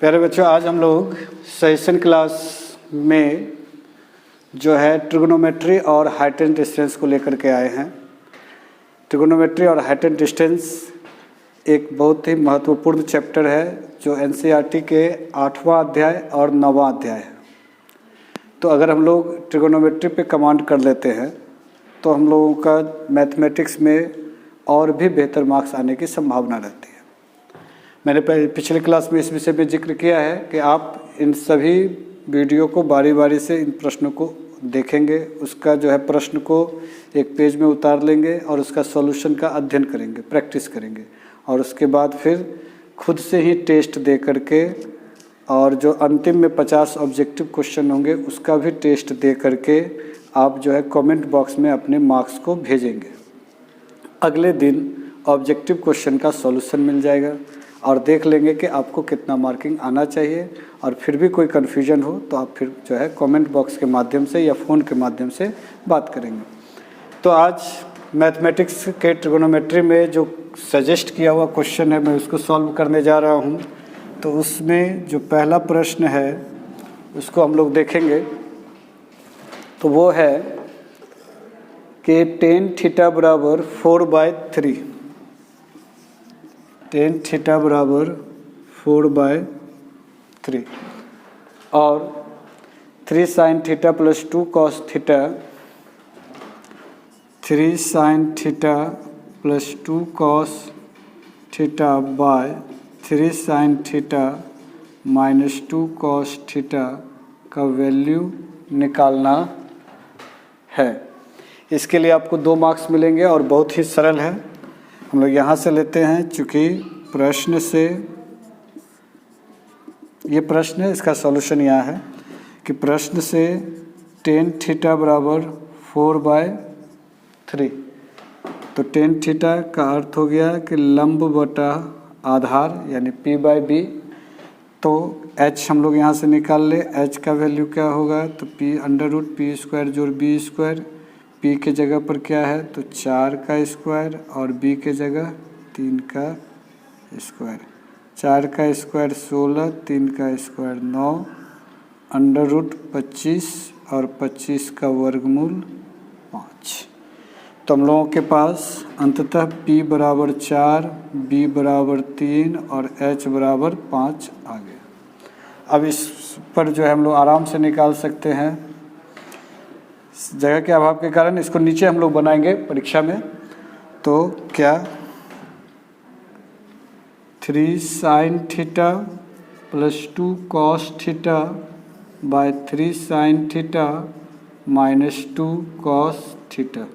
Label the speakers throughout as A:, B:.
A: प्यारे बच्चों, आज हम लोग सेशन क्लास में जो है ट्रिग्नोमेट्री और हाइट एंड डिस्टेंस को लेकर के आए हैं। ट्रिग्नोमेट्री और हाइट एंड डिस्टेंस एक बहुत ही महत्वपूर्ण चैप्टर है जो एनसीईआरटी के 8वां अध्याय और 9वां अध्याय है। तो अगर हम लोग ट्रिग्नोमेट्री पे कमांड कर लेते हैं तो हम लोगों का मैथमेटिक्स में और भी बेहतर मार्क्स आने की संभावना रहती है। मैंने पिछले क्लास में इस विषय पे जिक्र किया है कि आप इन सभी वीडियो को बारी बारी से इन प्रश्नों को देखेंगे, उसका जो है प्रश्न को एक पेज में उतार लेंगे और उसका सॉल्यूशन का अध्ययन करेंगे, प्रैक्टिस करेंगे और उसके बाद फिर खुद से ही टेस्ट दे करके और जो अंतिम में 50 ऑब्जेक्टिव क्वेश्चन होंगे उसका भी टेस्ट दे करके आप जो है कमेंट बॉक्स में अपने मार्क्स को भेजेंगे। अगले दिन ऑब्जेक्टिव क्वेश्चन का सॉल्यूशन मिल जाएगा और देख लेंगे कि आपको कितना मार्किंग आना चाहिए। और फिर भी कोई कन्फ्यूजन हो तो आप फिर जो है कमेंट बॉक्स के माध्यम से या फ़ोन के माध्यम से बात करेंगे। तो आज मैथमेटिक्स के ट्रिग्नोमेट्री में जो सजेस्ट किया हुआ क्वेश्चन है मैं उसको सॉल्व करने जा रहा हूँ। तो उसमें जो पहला प्रश्न है उसको हम लोग देखेंगे। तो वो है कि tan थीटा बराबर 4/3, tan थीटा बराबर 4/3 और 3 sin theta plus 2 cos theta, 3 sin theta plus 2 cos theta by 3 sin theta minus 2 cos theta का वैल्यू निकालना है। इसके लिए आपको 2 मार्क्स मिलेंगे और बहुत ही सरल है। हम लोग यहाँ से लेते हैं, चूँकि प्रश्न से ये प्रश्न है, इसका सॉल्यूशन यहाँ है कि प्रश्न से tan थीटा बराबर 4/3। तो tan थीटा का अर्थ हो गया कि लंब बटा आधार यानी p/b। तो h हम लोग यहाँ से निकाल ले, h का वैल्यू क्या होगा तो p√p² जोड़ b²। p के जगह पर क्या है तो 4 का स्क्वायर और b के जगह 3 का स्क्वायर। 4 का स्क्वायर 16, 3 का स्क्वायर 9, √25 और 25 का वर्गमूल 5। तो हम लोगों के पास अंततः p बराबर 4, b बराबर 3 और h बराबर 5 आ गया। अब इस पर जो है हम लोग आराम से निकाल सकते हैं। जगह के अभाव के कारण इसको नीचे हम लोग बनाएंगे परीक्षा में। तो क्या 3 sin theta plus 2 cos theta by 3 sin theta minus 2 cos theta.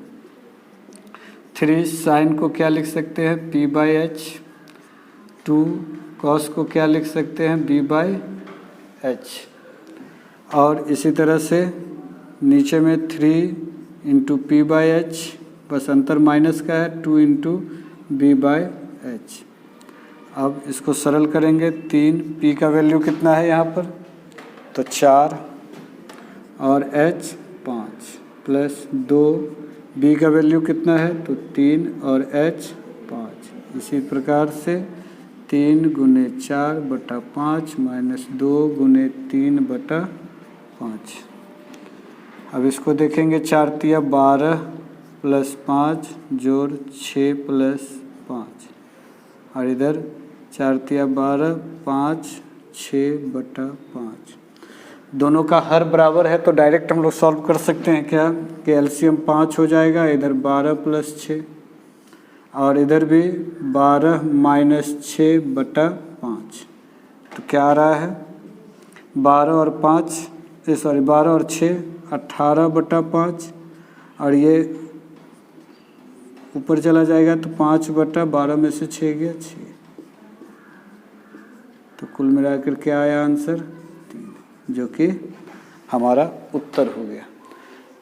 A: 3 sin को क्या लिख सकते हैं p/h, 2 cos को क्या लिख सकते हैं b/h और इसी तरह से नीचे में 3 इंटू p/h, बस अंतर माइनस का है, 2 इंटू b/h। अब इसको सरल करेंगे, 3 p का वैल्यू कितना है यहाँ पर तो 4 और h 5 प्लस 2 b का वैल्यू कितना है तो 3 और h 5। इसी प्रकार से 3 गुने 4/5 माइनस 2 गुने 3/5। अब इसको देखेंगे, 4 तिया 12 प्लस 5 जोड़ 6 प्लस 5 और इधर 4 तिया 12, 5 6/5। दोनों का हर बराबर है तो डायरेक्ट हम लोग सॉल्व कर सकते हैं क्या कि एलसीएम 5 हो जाएगा। इधर 12 प्लस 6 और इधर भी 12 माइनस 6/5। तो क्या आ रहा है 12 और 6 18/5 और ये ऊपर चला जाएगा तो 5/12 में से 6 गया 6। तो कुल मिलाकर क्या आया आंसर 3, जो कि हमारा उत्तर हो गया।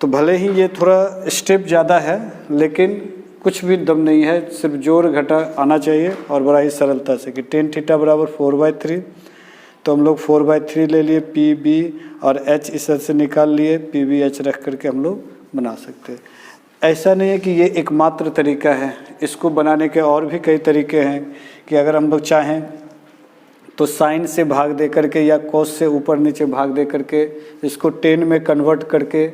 A: तो भले ही ये थोड़ा स्टेप ज़्यादा है लेकिन कुछ भी दम नहीं है, सिर्फ जोड़ घटा आना चाहिए और बड़ा ही सरलता से कि tan थीटा बराबर 4/3। तो हम लोग 4/3 ले लिए, पी बी और h इस तरह से निकाल लिए, p/b/h रख करके हम लोग बना सकते हैं। ऐसा नहीं है कि ये एकमात्र तरीका है, इसको बनाने के और भी कई तरीके हैं कि अगर हम लोग चाहें तो साइन से भाग दे करके या कॉस से ऊपर नीचे भाग दे करके इसको टेन में कन्वर्ट करके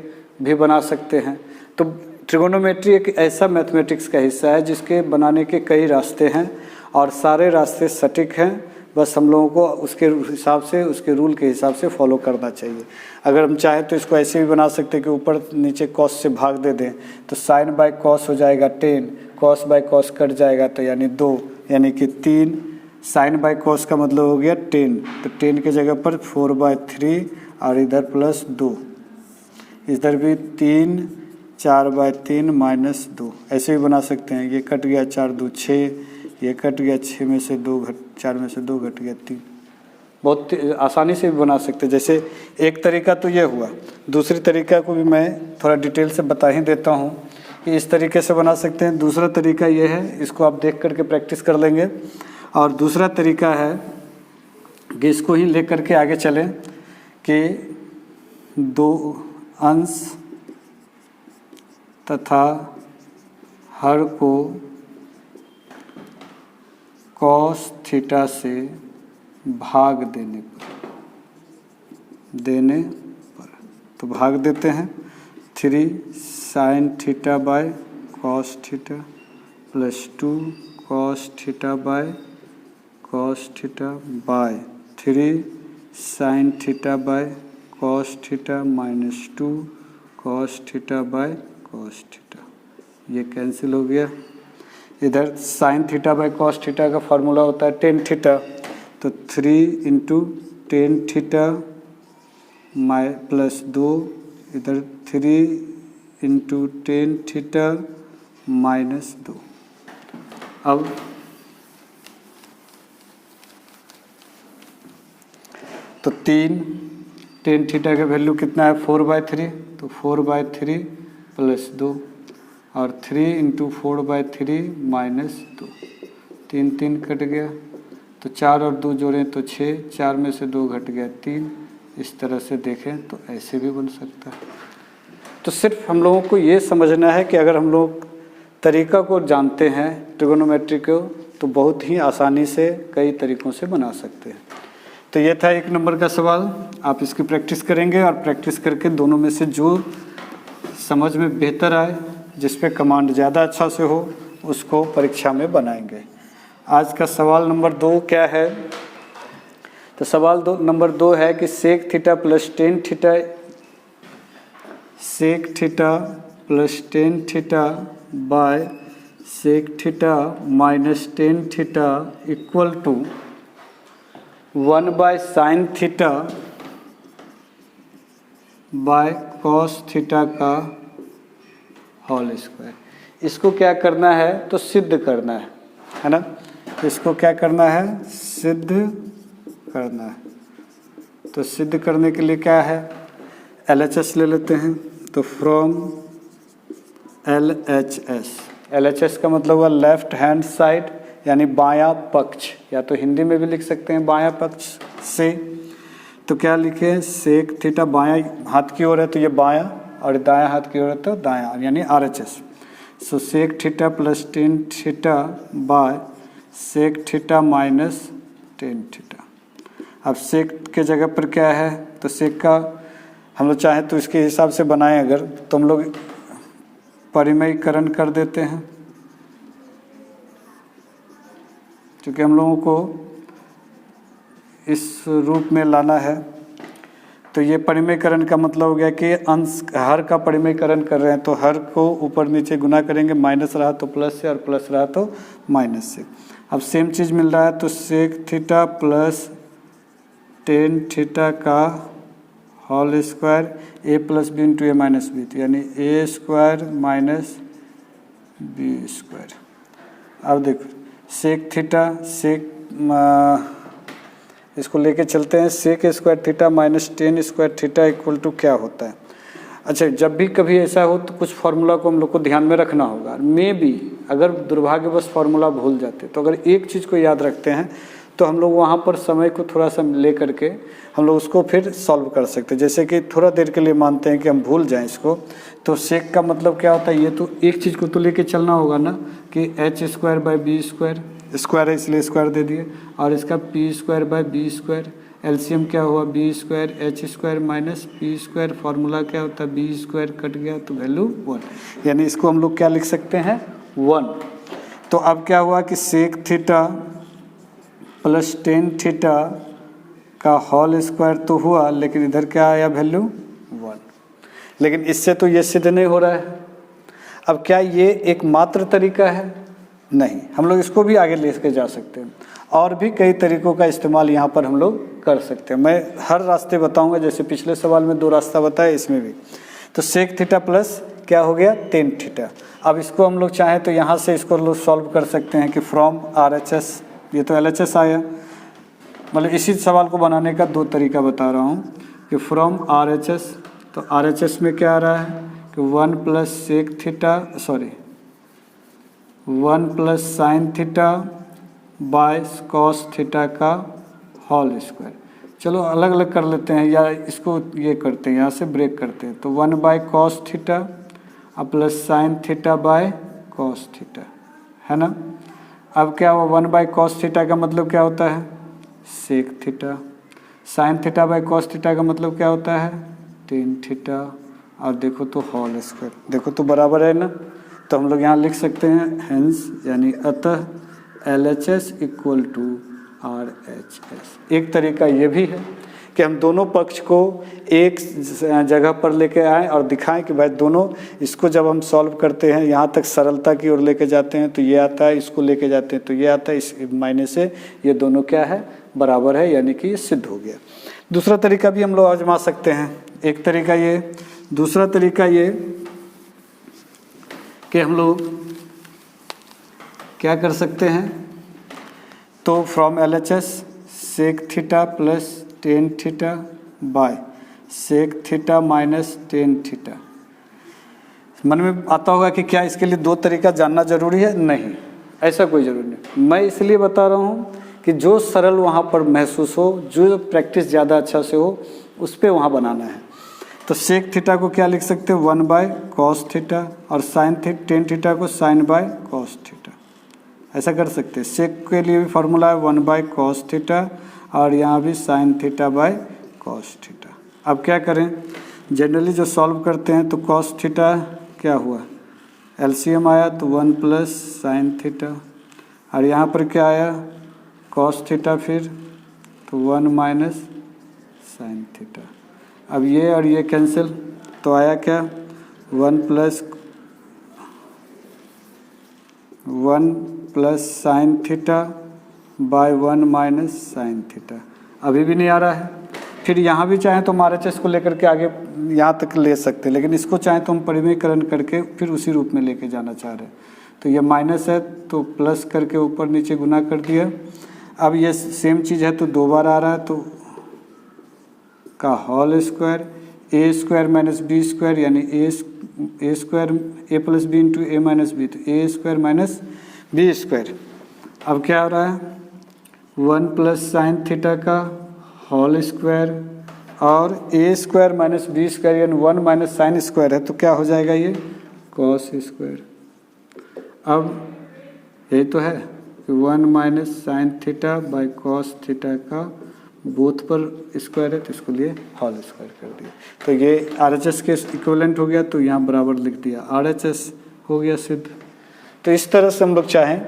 A: भी बना सकते हैं। तो ट्रिगोनोमेट्री एक ऐसा मैथमेटिक्स का हिस्सा है जिसके बनाने के कई रास्ते हैं और सारे रास्ते सटीक हैं, बस हम लोगों को उसके हिसाब से, उसके रूल के हिसाब से फॉलो करना चाहिए। अगर हम चाहें तो इसको ऐसे भी बना सकते हैं कि ऊपर नीचे कॉस से भाग दे दें, तो साइन बाय कॉस हो जाएगा 10, कॉस बाय कॉस कट जाएगा तो यानी 2, यानी कि 3, साइन बाय कॉस का मतलब हो गया 10, तो 10 के जगह पर 4/3 और इधर प्लस 2, इधर भी 3, 4/3 माइनस 2, ऐसे भी बना सकते हैं। ये कट गया 4 2 6, ये कट गया 6 में से 2 4 में से 2 घट गया 3। बहुत आसानी से भी बना सकते हैं। जैसे एक तरीका तो ये हुआ, दूसरी तरीका को भी मैं थोड़ा डिटेल से बता ही देता हूँ कि इस तरीके से बना सकते हैं। दूसरा तरीका ये है, इसको आप देख करके प्रैक्टिस कर लेंगे। और दूसरा तरीका है कि इसको ही ले करके आगे चलें कि 2 अंश तथा हर को कॉस थीटा से भाग देने पर तो भाग देते हैं 3 sign theta by cos theta plus 2 cos theta by cos theta by 3 sign theta by cos theta minus 2 cos theta by cos theta. ये कैंसिल हो गया। इधर sign theta by cos theta का फार्मूला होता है टेन थीटा, तो 3 into tan theta माइ plus 2, इधर 3 into tan theta minus 2। अब तो 3 टेन थीटा का वैल्यू कितना है 4/3, तो 4/3 प्लस 2 और 3 इंटू 4/3 माइनस 2, 3 3 कट गया, तो 4 और 2 जोड़ें तो 6, 4 में से 2 घट गया 3। इस तरह से देखें तो ऐसे भी बन सकता है। तो सिर्फ हम लोगों को ये समझना है कि अगर हम लोग तरीका को जानते हैं ट्रिगोनोमेट्री को, तो बहुत ही आसानी से कई तरीक़ों से बना सकते हैं। तो ये था 1 नंबर का सवाल। आप इसकी प्रैक्टिस करेंगे और प्रैक्टिस करके दोनों में से जो समझ में बेहतर आए, जिस पे कमांड ज़्यादा अच्छा से हो, उसको परीक्षा में बनाएंगे। आज का सवाल नंबर 2 क्या है? तो सवाल नंबर 2 है कि sec theta plus tan theta, sec theta plus tan theta by sec theta minus tan theta equal to 1/साइन थीटा बाय कॉस थीटा का होल स्क्वायर। इसको क्या करना है? तो सिद्ध करना है ना। इसको क्या करना है? सिद्ध करना है। तो सिद्ध करने के लिए क्या है? LHS ले लेते हैं। तो फ्रॉम LHS, LHS का मतलब हुआ लेफ्ट हैंड साइड, यानी बायां पक्ष, या तो हिंदी में भी लिख सकते हैं बायां पक्ष से। तो क्या लिखे? सेक थीटा बायां हाथ की ओर है तो ये बायां, और दायां हाथ की ओर है तो दायां, यानी RHS। So sec theta plus tan theta by sec theta minus tan theta. अब सेक के जगह पर क्या है? तो सेक का हम लोग चाहें तो इसके हिसाब से बनाएं अगर, तो हम लोग परिमयीकरण कर देते हैं, क्योंकि हम लोगों को इस रूप में लाना है। तो ये परिमयीकरण का मतलब हो गया कि अंश हर का परिमयीकरण कर रहे हैं, तो हर को ऊपर नीचे गुना करेंगे, माइनस रहा तो प्लस से और प्लस रहा तो माइनस से। अब सेम चीज़ मिल रहा है, तो sec theta plus tan theta का whole square A plus B into A minus B, तो यानी A square minus B square. अब देखो सेक थीटा, सेक इसको लेके चलते हैं, sec square theta minus tan square theta equal to क्या होता है? अच्छा, जब भी कभी ऐसा हो तो कुछ फार्मूला को हम लोग को ध्यान में रखना होगा। मे बी अगर दुर्भाग्यवश फार्मूला भूल जाते, तो अगर एक चीज़ को याद रखते हैं तो हम लोग वहाँ पर समय को थोड़ा सा ले करके हम लोग उसको फिर सॉल्व कर सकते हैं। जैसे कि थोड़ा देर के लिए मानते हैं कि हम भूल जाएं इसको, तो सेक का मतलब क्या होता है? ये तो एक चीज़ को तो लेके चलना होगा ना, कि H square by B square, square है इसलिए स्क्वायर दे दिए, और इसका P square by B square, LCM क्या हुआ B square H square minus P square, formula क्या होता है बी स्क्वायर कट गया तो वैल्यू 1, यानी इसको हम लोग क्या लिख सकते हैं 1। तो अब क्या हुआ कि sec theta plus tan theta का होल स्क्वायर तो हुआ, लेकिन इधर क्या आया वैल्यू 1, लेकिन इससे तो ये सिद्ध नहीं हो रहा है। अब क्या ये एकमात्र तरीका है? नहीं, हम लोग इसको भी आगे ले जा सकते हैं, और भी कई तरीकों का इस्तेमाल यहाँ पर हम लोग कर सकते हैं। मैं हर रास्ते बताऊंगा, जैसे पिछले सवाल में 2 रास्ता बताया, इसमें भी। तो सेक थीटा प्लस क्या हो गया टेन थीटा। अब इसको हम लोग चाहें तो यहाँ से इसको लोग सॉल्व कर सकते हैं कि फ्रॉम RHS, ये तो LHS आया, मतलब इसी सवाल को बनाने का 2 तरीका बता रहा हूँ कि फ्रॉम RHS, तो RHS में क्या आ रहा है कि 1 plus sec theta 1 plus sine theta by cos theta का होल स्क्वायर। चलो अलग अलग कर लेते हैं, या इसको ये करते हैं, यहाँ से ब्रेक करते हैं। तो 1 बाय कॉस थीटा और plus sine theta by cos theta, है ना। अब क्या हुआ 1 बाय कॉस थीटा का मतलब क्या होता है sec theta, sine theta by cos theta का मतलब क्या होता है टेन थीटा, और देखो तो होल स्क्वायर, देखो तो बराबर है ना। तो हम लोग यहाँ लिख सकते हैं हेंस, यानी अतः LHS इक्वल टू RHS। एक तरीका ये भी है कि हम दोनों पक्ष को एक जगह पर लेके आएँ और दिखाएं कि भाई दोनों, इसको जब हम सॉल्व करते हैं यहाँ तक सरलता की ओर लेके जाते हैं तो ये आता है, इसको लेके जाते हैं तो ये आता है, इस मायने से ये दोनों क्या है बराबर है, यानी कि ये सिद्ध हो गया। दूसरा तरीका भी हम लोग आजमा सकते हैं। एक तरीका ये, दूसरा तरीका ये कि हम लोग क्या कर सकते हैं, तो from LHS sec theta plus tan theta by sec theta minus tan theta. मन में आता होगा कि क्या इसके लिए 2 तरीका जानना जरूरी है? नहीं, ऐसा कोई जरूरी नहीं। मैं इसलिए बता रहा हूँ कि जो सरल वहाँ पर महसूस हो, जो प्रैक्टिस ज़्यादा अच्छा से हो, उस पर वहाँ बनाना है। तो सेक थीटा को क्या लिख सकते हैं 1 बाय कॉस थीटा, और साइन टेन थीटा को साइन बाय कॉस थीटा, ऐसा कर सकते हैं। सेक के लिए भी फार्मूला है 1 बाय कॉस थीटा, और यहाँ भी sign theta by cos theta. अब क्या करें, जनरली जो सॉल्व करते हैं तो कॉस थीटा क्या हुआ LCM आया तो 1 प्लस साइन थीटा, और यहाँ पर क्या आया कॉस थीटा, फिर तो 1 माइनस साइन थीटा। अब ये और ये कैंसिल, तो आया क्या 1 plus sine theta by 1 minus sine theta. अभी भी नहीं आ रहा है। फिर यहाँ भी चाहें तो हम RHS को लेकर के आगे यहाँ तक ले सकते हैं, लेकिन इसको चाहें तो हम परिमेयकरण करके फिर उसी रूप में लेके जाना चाह रहे हैं। तो ये माइनस है तो प्लस करके ऊपर नीचे गुना कर दिया। अब ये सेम चीज़ है तो 2 बार आ रहा है, तो का होल स्क्वायर ए स्क्वायर माइनस बी स्क्वायर, यानी A square A plus B into A minus B, तो ए स्क्वायर माइनस बी स्क्वायर। अब क्या हो रहा है 1 प्लस साइन थीटा का होल स्क्वायर, और ए स्क्वायर माइनस बी स्क्वायर यानी 1 माइनस साइन स्क्वायर है, तो क्या हो जाएगा ये कॉस स्क्वायर। अब यही तो है कि 1 minus sine theta by cos theta का बोथ पर स्क्वायर है, तो इसको लिए होल स्क्वायर कर दिया। तो ये RHS के इक्विवेलेंट हो गया, तो यहाँ बराबर लिख दिया, RHS हो गया सिद्ध। तो इस तरह से हम लोग चाहें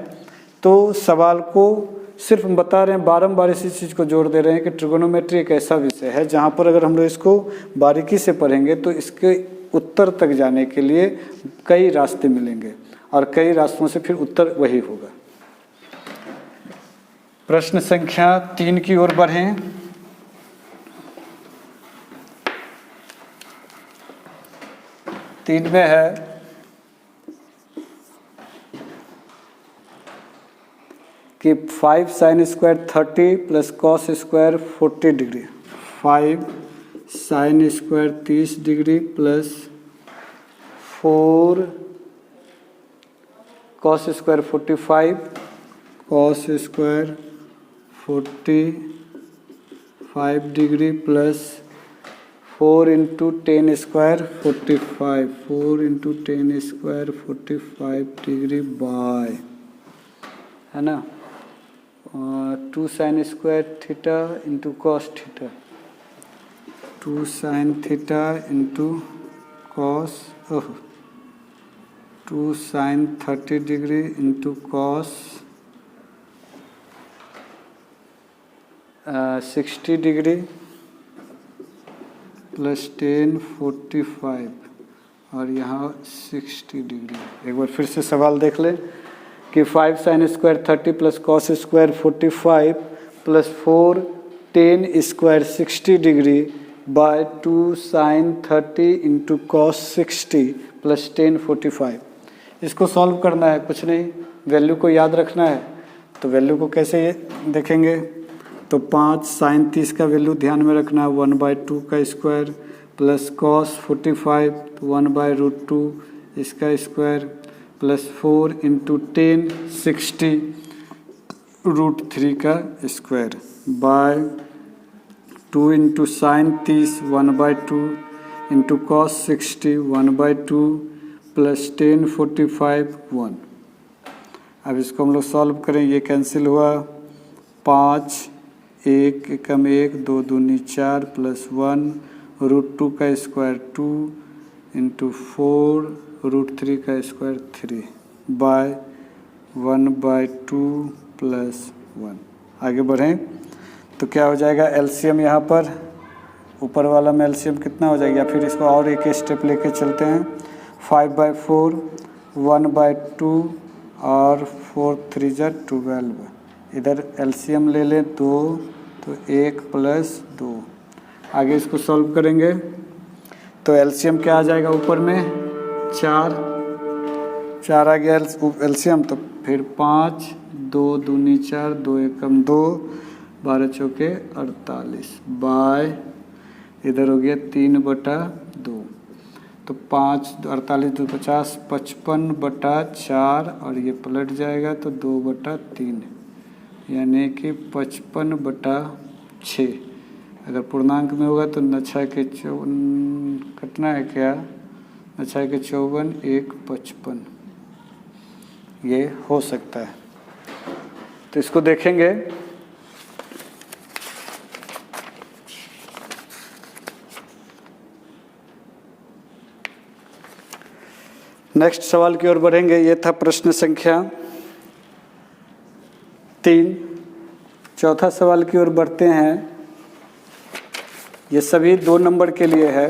A: तो सवाल को सिर्फ हम बता रहे हैं, बारंबार इसी चीज़ को जोड़ दे रहे हैं कि ट्रिगोनोमेट्री एक ऐसा विषय है जहाँ पर अगर हम लोग इसको बारीकी से पढ़ेंगे तो इसके उत्तर तक जाने के लिए कई रास्ते मिलेंगे, और कई रास्तों से फिर उत्तर वही होगा। प्रश्न संख्या 3 की ओर बढ़ें। तीन में है कि 5 sine square 30 plus cos square 40 degree, 5 sine square 30 degree plus 4 cos square 45, cos square 45 degree plus 4 into 10 square 45, 4 into 10 square 45 degree by, है ना। 2 sin square theta into cos theta, 2 sin theta into cos 2 sin 30 degree into cos 60 degree plus 10 45 और यहाँ 60 degree. एक बार फिर से सवाल देख लें कि 5 sin square 30 plus cos square 45 plus 4 10 square 60 degree by 2 sin 30 into cos 60 plus 10 45। इसको सॉल्व करना है, कुछ नहीं, वैल्यू को याद रखना है। तो वैल्यू को कैसे देखेंगे, तो 5 sin 30 का वैल्यू ध्यान में रखना है 1/2 का स्क्वायर प्लस कॉस 45 1/√2 इसका स्क्वायर प्लस 4 इंटू 10 60 √3 का square by 2 into sine 30 1/2 into cos 60 1/2 plus 10 45 1। अब इसको हम लोग सॉल्व करें, ये कैंसिल हुआ 5 1 एकम 1 2 दूनी 4 प्लस 1 √2 का स्क्वायर 2 इंटू 4 √3 का स्क्वायर 3 बाय 1/2 प्लस 1। आगे बढ़ें तो क्या हो जाएगा, एलसीएम यहाँ पर ऊपर वाला में एलसीएम कितना हो जाएगा, या फिर इसको और एक स्टेप लेके चलते हैं 5/4 1/2 और 4 3 12। इधर एलसीएम ले लें 2 तो 1 प्लस 2। आगे इसको सॉल्व करेंगे तो एलसीएम क्या आ जाएगा, ऊपर में 4 आ गया एलसीएम, तो फिर 5 2 दूनी 4 2 एकम 2 12 चौके 48 बाय इधर हो गया 3/2। तो 5 48 2 50 55/4 और ये पलट जाएगा तो 2/3 यानी कि 55/6। अगर पूर्णांक में होगा तो 9 के 54 कटना है क्या, 9 के 54 1 55 ये हो सकता है। तो इसको देखेंगे नेक्स्ट सवाल की ओर बढ़ेंगे। ये था प्रश्न संख्या 3। चौथा सवाल की ओर बढ़ते हैं। ये सभी 2 नंबर के लिए है।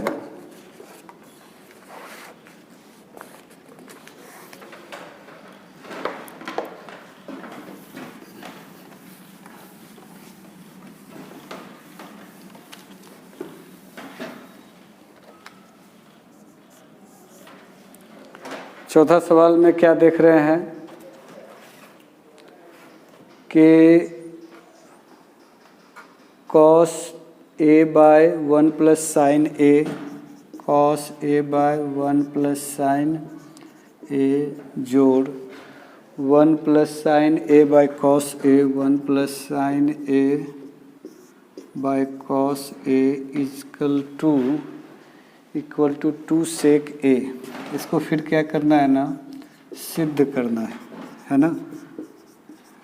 A: चौथा सवाल में क्या देख रहे हैं कि cos a by 1 plus sine a, cos a by 1 plus sine a जोड़ 1 plus sine a by cos a 1 plus sine a by cos a equal to 2 sec a। इसको फिर क्या करना है ना, सिद्ध करना है ना,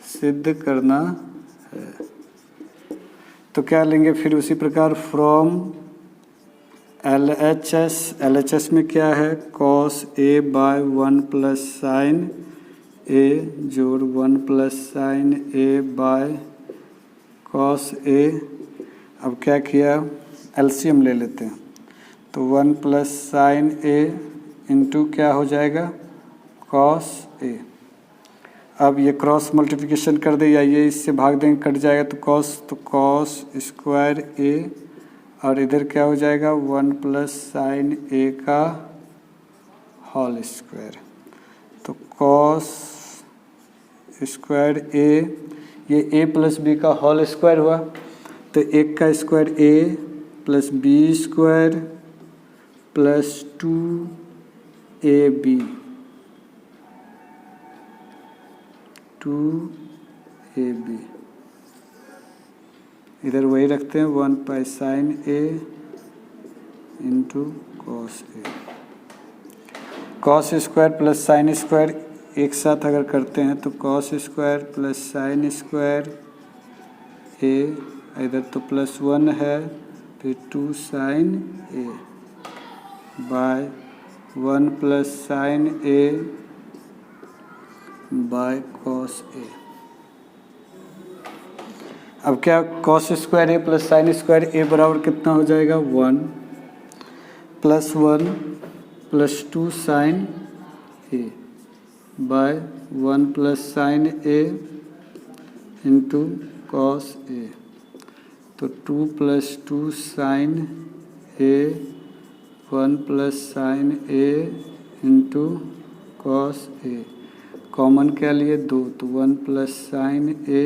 A: सिद्ध करना है। तो क्या लेंगे फिर उसी प्रकार फ्रॉम LHS में क्या है, cos a by 1 plus sine a जोड़ 1 plus sine a by cos a। अब क्या किया, एलसीएम ले लेते हैं तो 1 प्लस साइन a इंटू क्या हो जाएगा cos a। अब ये क्रॉस मल्टीप्लिकेशन कर दे या ये इससे भाग देंगे कट जाएगा तो cos स्क्वायर a और इधर क्या हो जाएगा 1 प्लस साइन a का होल स्क्वायर। तो cos स्क्वायर a, ये a प्लस b का होल स्क्वायर हुआ तो 1 का square a plus b square plus 2ab 2ab। इधर वही रखते हैं 1 पाई sine a into cos a। Cos square plus sine square एक साथ अगर करते हैं तो cos square plus sine square a, इधर तो +1 है, फिर 2 sin a bye 1 + sin a bye cos ए। अब क्या cos square A plus sine square ए बराबर कितना हो जाएगा? 1 + 1 + 2 sin a bye 1 + sin A into cos ए। तो 2 + 2 sin ए 1 + sin ए इंटू cos ए। कॉमन क्या लिए? 2, तो 1 + sin A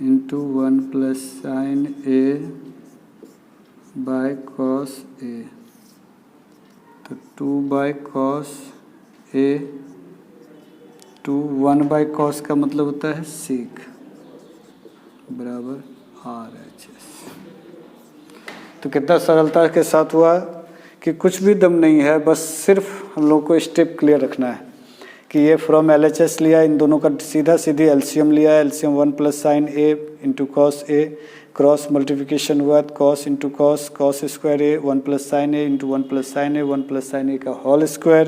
A: into 1 + sin a bye cos ए। तो 2/cos ए 1/cos का मतलब होता है sec बराबर RHS। तो कितना सरलता के साथ हुआ कि कुछ भी दम नहीं है, बस सिर्फ हम लोग को स्टेप क्लियर रखना है कि ये फ्रॉम LHS लिया, इन दोनों का सीधी एलसीएम लिया, एलसीएम 1 + sin ए इंटू cos ए, क्रॉस मल्टीप्लिकेशन हुआ cos इंटू cos स्क्वायर ए 1 + sin ए इंटू 1 + sin ए 1 + sin ए का होल स्क्वायर।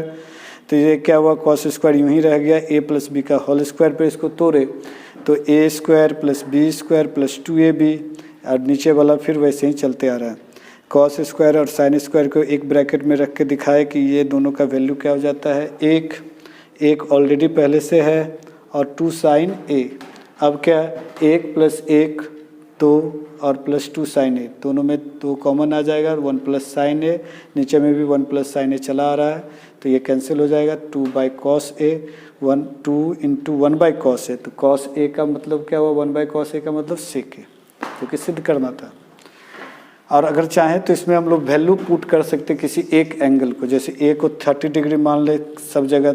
A: तो ये क्या हुआ? cos स्क्वायर यूं ही रह गया, a + b का होल स्क्वायर पे इसको तोड़े तो a² + b² + 2ab, और नीचे वाला फिर वैसे ही चलते आ रहा है। cos स्क्वायर और sin स्क्वायर को एक ब्रैकेट में रख के दिखाए कि ये दोनों का वैल्यू क्या हो जाता है? एक ऑलरेडी पहले से है और 2 sin a। अब क्या? 1 + 1 2 और +2 sin a, दोनों में 2 कॉमन आ जाएगा और 1 + sin a, नीचे में भी 1 + sin a चला आ रहा है तो ये कैंसिल हो जाएगा। 2/cos a 2 × 1/cos a। तो cos a का मतलब क्या हुआ? 1/cos a का मतलब sec a, क्योंकि सिद्ध करना था। और अगर चाहें तो इसमें हम लोग वैल्यू पुट कर सकते किसी एक एंगल को, जैसे a को 30 डिग्री मान ले सब जगह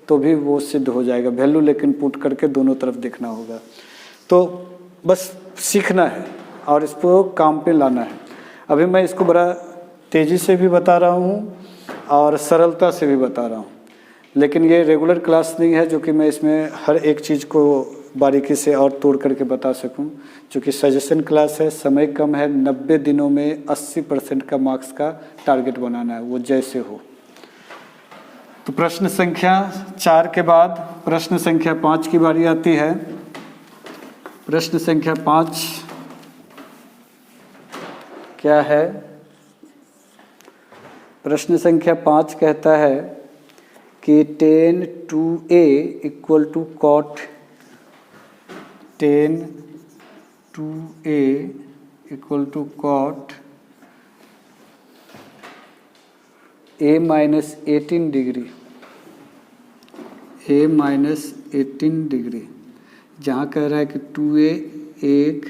A: तो भी वो सिद्ध हो जाएगा वैल्यू, लेकिन पुट करके दोनों तरफ देखना होगा। तो बस सीखना है और इसको काम पे लाना है। अभी मैं इसको बड़ा तेज़ी से भी बता रहा हूँ और सरलता से भी बता रहा हूँ, लेकिन ये रेगुलर क्लास नहीं है जो कि मैं इसमें हर एक चीज़ को बारीकी से और तोड़ करके बता सकूं। चूँकि सजेशन क्लास है, समय कम है, 90 दिनों में 80% का मार्क्स का टारगेट बनाना है, वो जैसे हो। तो प्रश्न संख्या 4 के बाद प्रश्न संख्या 5 की बारी आती है। प्रश्न संख्या 5 क्या है? प्रश्न संख्या 5 कहता है कि tan 2a = cot tan 2a = cot a - 18 degree जहाँ कह रहा है कि 2a एक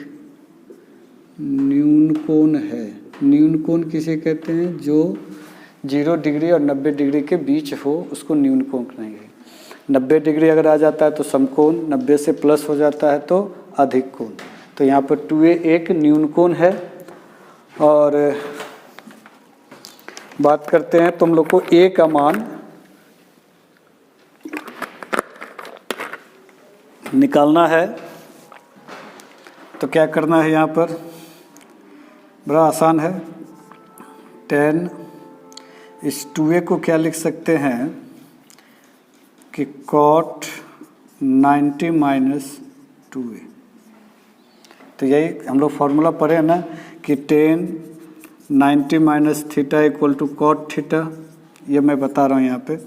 A: न्यून कोण है। न्यून कोण किसे कहते हैं? जो 0 डिग्री और 90 डिग्री के बीच हो उसको न्यून कोण कहेंगे। 90 डिग्री अगर आ जाता है तो समकोण, 90 से प्लस हो जाता है तो अधिक कोण। तो यहाँ पर 2a एक न्यून कोण है। और बात करते हैं, तुम लोग को a का मान निकालना है। तो क्या करना है? यहाँ पर बड़ा आसान है। tan इस 2a को क्या लिख सकते हैं कि cot 90 - 2a। तो यही हम लोग फॉर्मूला पढ़े हैं ना कि tan 90 - थीटा = cot थीटा। ये मैं बता रहा हूँ यहाँ पे,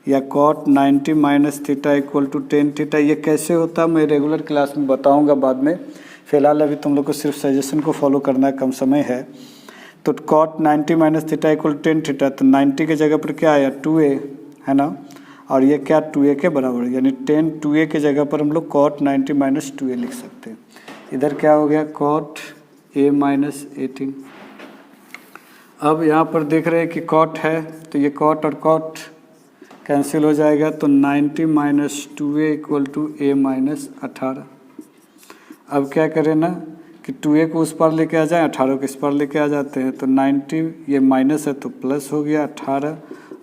A: या cot 90 - थीटा = tan थीटा। ये कैसे होता है मैं रेगुलर क्लास में बताऊँगा बाद में। फ़िलहाल अभी तुम लोग को सिर्फ सजेशन को फॉलो करना है, कम समय है। तो cot 90 - थीटा = tan थीटा। तो 90 के जगह पर क्या आया? 2a है ना, और ये क्या 2a के बराबर, यानी tan 2a के जगह पर हम लोग cot 90 - 2a लिख सकते हैं। इधर क्या हो गया? cot a - 18। अब यहाँ पर देख रहे हैं कि cot है तो ये cot और cot कैंसिल हो जाएगा। तो 90 - 2a = a - 18। अब क्या करें ना कि 2a को उस पार लेके आ जाए, 18 को इस पार लेके आ जाते हैं। तो 90 ये माइनस है तो प्लस हो गया 18,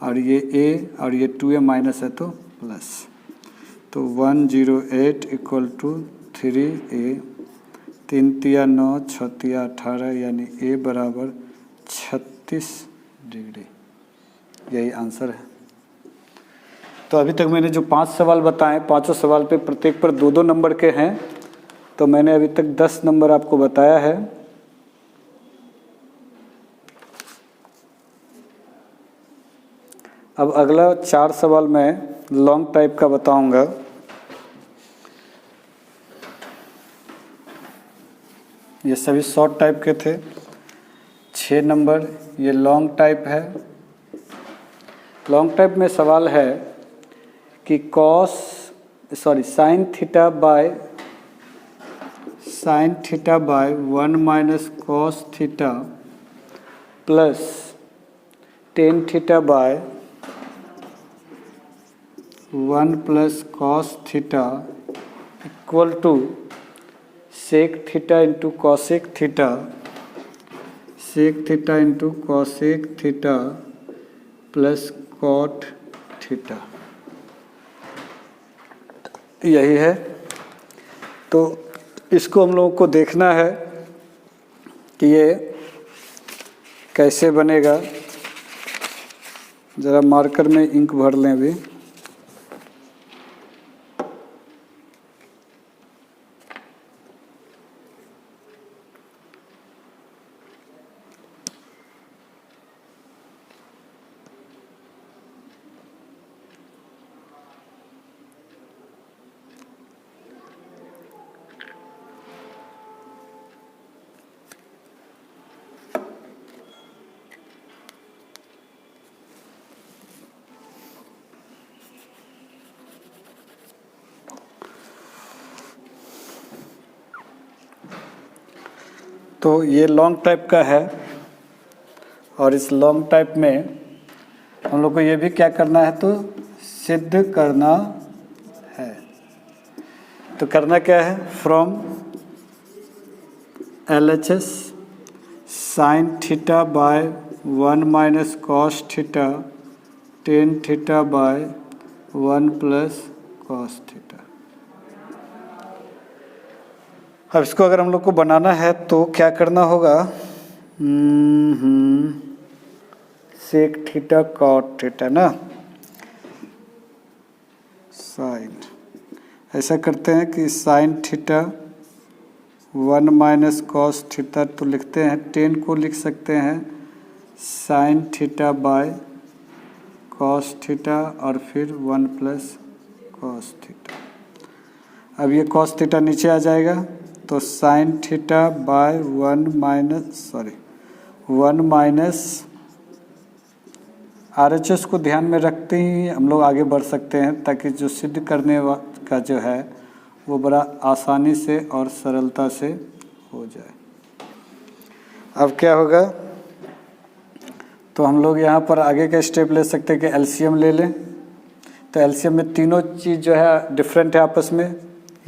A: और ये a और ये 2a माइनस है तो प्लस। तो 108 = 3a 3 तिया 9, 6 तिया 18, यानी ए बराबर 36 डिग्री। यही आंसर है। तो अभी तक मैंने जो 5 सवाल बताए, पाँचों सवाल पे प्रत्येक पर 2-2 नंबर के हैं, तो मैंने अभी तक 10 नंबर आपको बताया है। अब अगला 4 सवाल मैं लॉन्ग टाइप का बताऊंगा। ये सभी शॉर्ट टाइप के थे। 6 नंबर ये लॉन्ग टाइप है। लॉन्ग टाइप में सवाल है कि sine theta by 1 minus cos theta plus tan theta by 1 plus cos theta equal to sec theta into cosec theta, sec theta into cosec theta plus cot theta. यही है। तो इसको हम लोगों को देखना है कि ये कैसे बनेगा। ज़रा मार्कर में इंक भर लें अभी। तो ये लॉन्ग टाइप का है और इस लॉन्ग टाइप में हम लोग को ये भी क्या करना है, तो सिद्ध करना है। तो करना क्या है, from LHS sign theta by 1 minus cos theta tan theta by 1 plus cos theta. अब इसको अगर हम लोग को बनाना है तो क्या करना होगा, सेक थीटा कॉट थीटा ना, साइन। ऐसा करते हैं कि sine theta 1 minus cos theta, तो लिखते हैं 10 को लिख सकते हैं sine theta by cos theta और फिर 1 प्लस कॉस थीटा। अब ये कॉस थीटा नीचे आ जाएगा, तो sine theta by 1 minus RHS को ध्यान में रखते ही हम लोग आगे बढ़ सकते हैं, ताकि जो सिद्ध करने का जो है वो बड़ा आसानी से और सरलता से हो जाए। अब क्या होगा, तो हम लोग यहाँ पर आगे का स्टेप ले सकते हैं कि एलसीएम ले लें। तो एलसीएम में तीनों चीज़ जो है डिफरेंट है आपस में,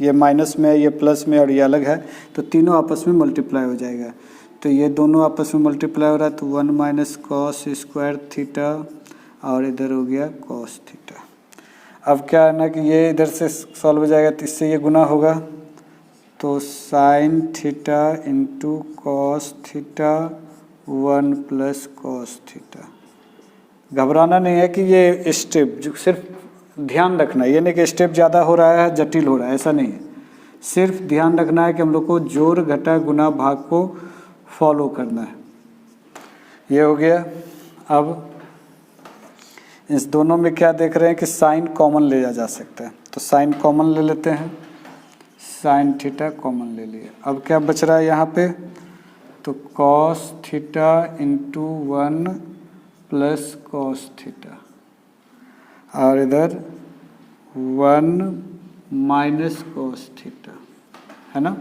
A: ये माइनस में है, ये प्लस में और ये अलग है, तो तीनों आपस में मल्टीप्लाई हो जाएगा। तो ये दोनों आपस में मल्टीप्लाई हो रहा है, तो 1 माइनस कॉस स्क्वायर थीटा और इधर हो गया कॉस थीटा। अब क्या है ना कि ये इधर से सॉल्व हो जाएगा, तो इससे ये गुना होगा, तो sine theta into cos theta 1 plus cos theta. घबराना नहीं है कि ये स्टेप जो सिर्फ ध्यान रखना है, ये नहीं कि स्टेप ज़्यादा हो रहा है जटिल हो रहा है, ऐसा नहीं है। सिर्फ ध्यान रखना है कि हम लोग को जोड़ घटा गुना भाग को फॉलो करना है। ये हो गया। अब इस दोनों में क्या देख रहे हैं कि साइन कॉमन लिया जा सकता है, तो साइन कॉमन ले लेते हैं, साइन थीटा कॉमन ले लिए। अब क्या बच रहा है यहाँ पे, तो cos theta into 1 plus cos theta और इधर 1 माइनस कॉस थीटा, है ना।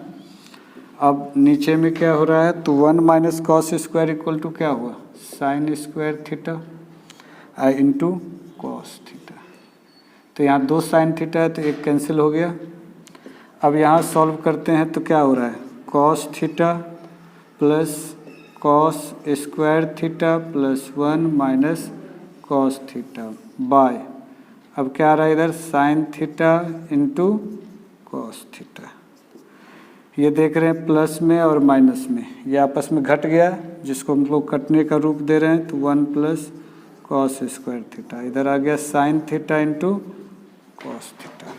A: अब नीचे में क्या हो रहा है, तो 1 minus cos square equal to क्या हुआ, sine square theta into cos theta. तो यहाँ 2 साइन थीटा है, तो एक कैंसिल हो गया। अब यहाँ सॉल्व करते हैं तो क्या हो रहा है, cos theta plus cos square theta plus 1 minus cos theta by, अब क्या आ रहा है इधर, sign theta into cos theta. ये देख रहे हैं प्लस में और माइनस में, ये आपस में घट गया, जिसको हम लोग कटने का रूप दे रहे हैं, तो 1 प्लस कॉस स्क्वायर थीटा, इधर आ गया sign theta into cos theta.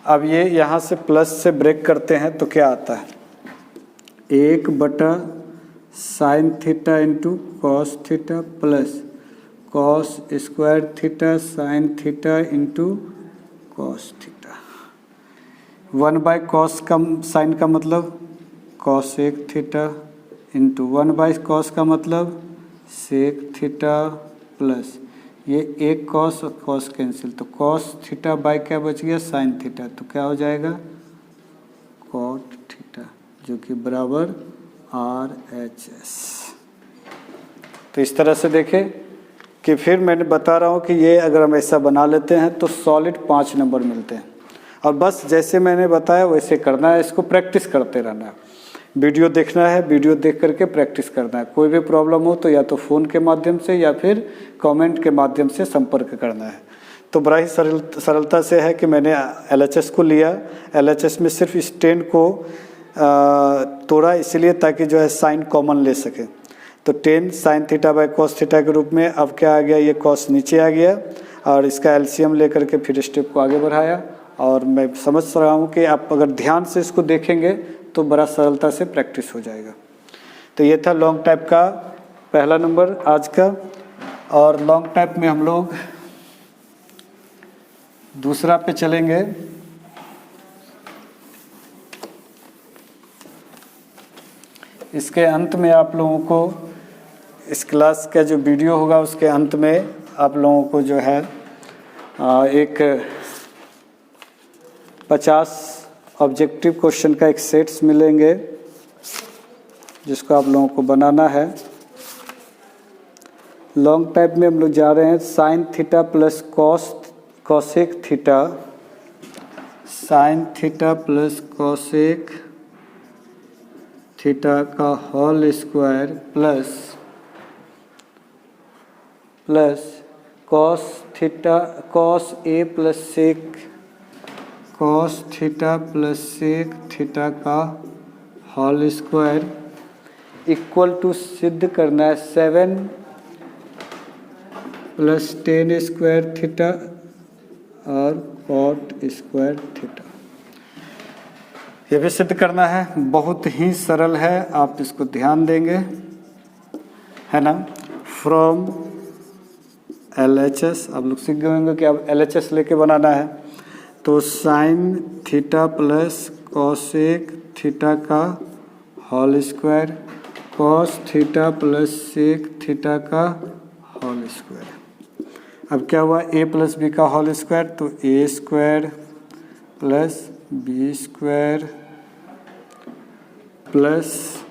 A: अब ये यहाँ से प्लस से ब्रेक करते हैं तो क्या आता है, 1 बटा sign theta into cos theta plus cos square theta sine theta into cos theta. 1 by cos का साइन का मतलब cosec theta into 1 by cos का मतलब सेक थीटा प्लस ये एक कॉस और कॉस कैंसिल, तो कॉस थीटा बाई क्या बच गया, साइन थीटा, तो क्या हो जाएगा कॉट थीटा, जो कि बराबर RHS। तो इस तरह से देखें कि फिर मैंने बता रहा हूँ कि ये अगर हम ऐसा बना लेते हैं तो सॉलिड 5 नंबर मिलते हैं। और बस जैसे मैंने बताया वैसे करना है, इसको प्रैक्टिस करते रहना है, वीडियो देखना है, वीडियो देख करके प्रैक्टिस करना है। कोई भी प्रॉब्लम हो तो या तो फ़ोन के माध्यम से या फिर कमेंट के माध्यम से संपर्क करना है। तो बड़ा ही सरलता से है कि मैंने LHS को लिया, LHS में सिर्फ इस 10 को तोड़ा इसलिए ताकि जो है साइन कॉमन ले सके। तो 10 sine theta by cos theta के रूप में अब क्या आ गया, ये कॉस नीचे आ गया और इसका LCM लेकर के फिर स्टेप को आगे बढ़ाया। और मैं समझ रहा हूँ कि आप अगर ध्यान से इसको देखेंगे तो बड़ा सरलता से प्रैक्टिस हो जाएगा। तो ये था लॉन्ग टाइप का पहला नंबर आज का। और लॉन्ग टाइप में हम लोग दूसरा पे चलेंगे। इसके अंत में आप लोगों को इस क्लास का जो वीडियो होगा उसके अंत में आप लोगों को जो है एक 50 ऑब्जेक्टिव क्वेश्चन का एक सेट्स मिलेंगे जिसको आप लोगों को बनाना है। लॉन्ग टाइप में हम लोग जा रहे हैं sine theta plus cosec theta, sine theta plus cosec theta का whole square plus cos theta cos a plus sec cos theta plus sec theta का होल स्क्वायर इक्वल टू सिद्ध करना है 7 प्लस 10 स्क्वायर थीटा और cot square theta. ये भी सिद्ध करना है, बहुत ही सरल है, आप इसको ध्यान देंगे, है ना। फ्रॉम LHS आप लोग सीख गए होंगे कि अब LHS लेके बनाना है। तो sine theta plus cosec theta का whole square cos theta plus sec theta का होल स्क्वायर। अब क्या हुआ, a प्लस बी का होल स्क्वायर, तो a square plus B square plus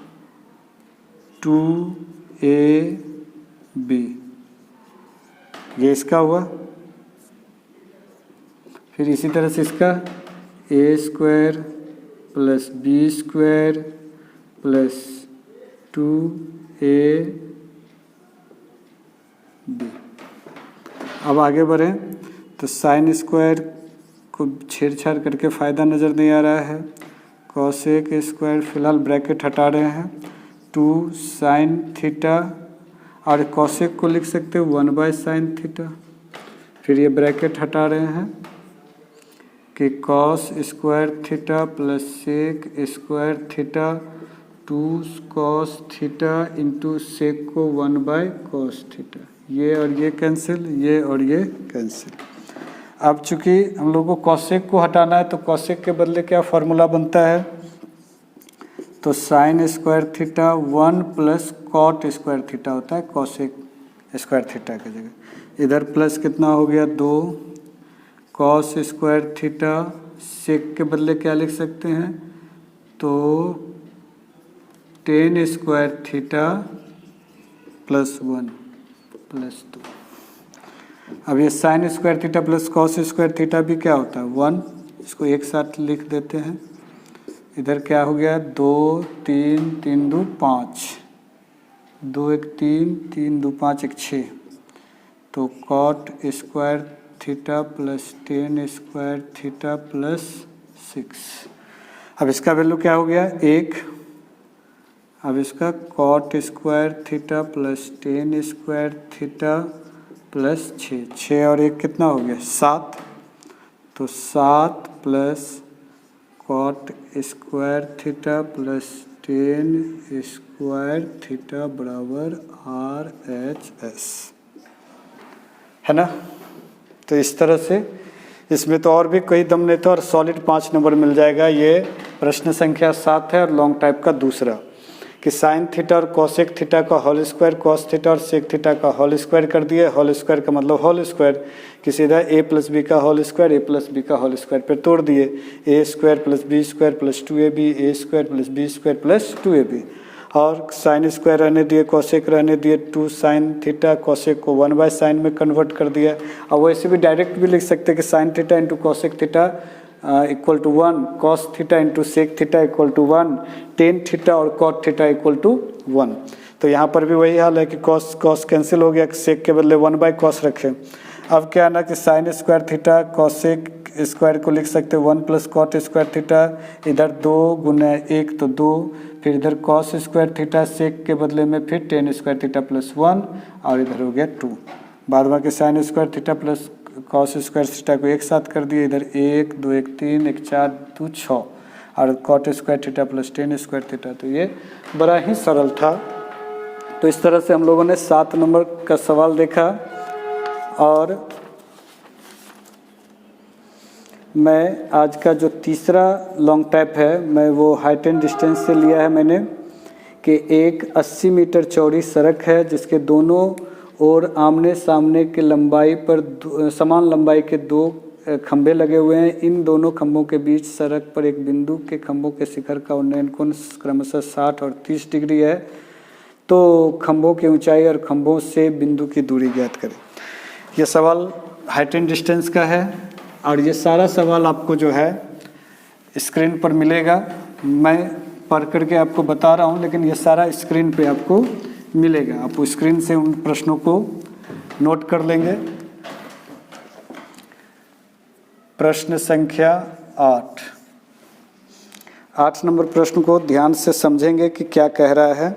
A: 2ab, ये इसका हुआ। फिर इसी तरह से इसका a square plus B square plus 2ab। अब आगे बढ़ें तो साइन स्क्वायर को छेड़छाड़ करके फ़ायदा नज़र नहीं आ रहा है, कॉसेक स्क्वायर फिलहाल ब्रैकेट हटा रहे हैं, 2 साइन थीटा और कॉसेक को लिख सकते हो 1 बाई साइन थीटा। फिर ये ब्रैकेट हटा रहे हैं कि cos square theta plus sec square theta 2 cos theta into sec को 1 बाई कॉस थीटा। ये और ये कैंसिल, ये और ये कैंसिल। अब चूंकि हम लोग को कॉसेक को हटाना है तो कॉसेक के बदले क्या फार्मूला बनता है, तो sine square theta 1 plus cot square theta होता है कॉसेक स्क्वायर थीटा की जगह। इधर प्लस कितना हो गया 2 कॉस स्क्वायर थीटा, सेक के बदले क्या लिख सकते हैं, तो 10 स्क्वायर थीटा प्लस 1 प्लस 2। अब ये sign square theta plus cos square theta भी क्या होता है 1, इसको एक साथ लिख देते हैं। इधर क्या हो गया 2 3 3 2 5, 2 1 3 3 2 5 1 6, तो cot square theta plus 10 square theta plus 6। अब इसका वैल्यू क्या हो गया 1। अब इसका cot square theta plus tan square theta plus 6 और 1 कितना हो गया 7। तो 7 plus cot square theta plus tan square theta बराबर RHS, है ना। तो इस तरह से इसमें तो और भी कई दम नहीं था और सॉलिड 5 नंबर मिल जाएगा। ये प्रश्न संख्या 7 है और लॉन्ग टाइप का दूसरा कि साइन थीटा और कॉसेक थीटा का होल स्क्वायर कॉस थीटा और सेक थीटा का होल स्क्वायर कर दिए। होल स्क्वायर का मतलब होल स्क्वायर कि सीधा a प्लस बी का whole square a plus B का होल स्क्वायर पे तोड़ दिए। a square plus B square plus 2ab a square plus B square plus 2ab और साइन स्क्वायर रहने दिए, कॉसेक रहने दिए 2 साइन थीटा, कॉसेक को 1 बाय साइन में कन्वर्ट कर दिया। अब वैसे भी डायरेक्ट भी लिख सकते हैं कि sine theta into cosec theta equal to 1, cos theta into sec theta equal to 1, tan theta और कॉट थीटा इक्वल टू 1। तो यहाँ पर भी वही हाल है कि कॉस कॉस कैंसिल हो गया, सेक के बदले 1 बाय कॉस रखें। अब क्या है ना कि sign square theta cosec square को लिख सकते हैं 1 प्लस कॉट स्क्वायर थीटा, इधर 2 गुना 1 तो 2, फिर इधर कॉस स्क्वायर थीटा सेक के बदले में फिर टेन स्क्वायर थीटा प्लस 1 और इधर हो गया 2। बाद बाकी sign square theta plus cos square theta को एक साथ कर दिए, इधर 1 2 1 3 1 4 2 6 और cot square theta plus tan square theta. तो ये बड़ा ही सरल था। तो इस तरह से हम लोगों ने 7 नंबर का सवाल देखा और मैं आज का जो तीसरा लॉन्ग टाइप है मैं वो हाइट एंड डिस्टेंस से लिया है मैंने कि एक 80 मीटर चौड़ी सड़क है जिसके दोनों ओर आमने सामने के लंबाई पर समान लंबाई के 2 खंभे लगे हुए हैं। इन दोनों खंभों के बीच सड़क पर एक बिंदु के खंभों के शिखर का उन्नयन कोण क्रमशः 60 और 30 डिग्री है। तो खंभों की ऊंचाई और खंभों से बिंदु की दूरी ज्ञात करें। यह सवाल हाइट एंड डिस्टेंस का है और ये सारा सवाल आपको जो है स्क्रीन पर मिलेगा। मैं पढ़ करके आपको बता रहा हूँ लेकिन ये सारा स्क्रीन पे आपको मिलेगा। आप स्क्रीन से उन प्रश्नों को नोट कर लेंगे। प्रश्न संख्या 8 नंबर प्रश्न को ध्यान से समझेंगे कि क्या कह रहा है।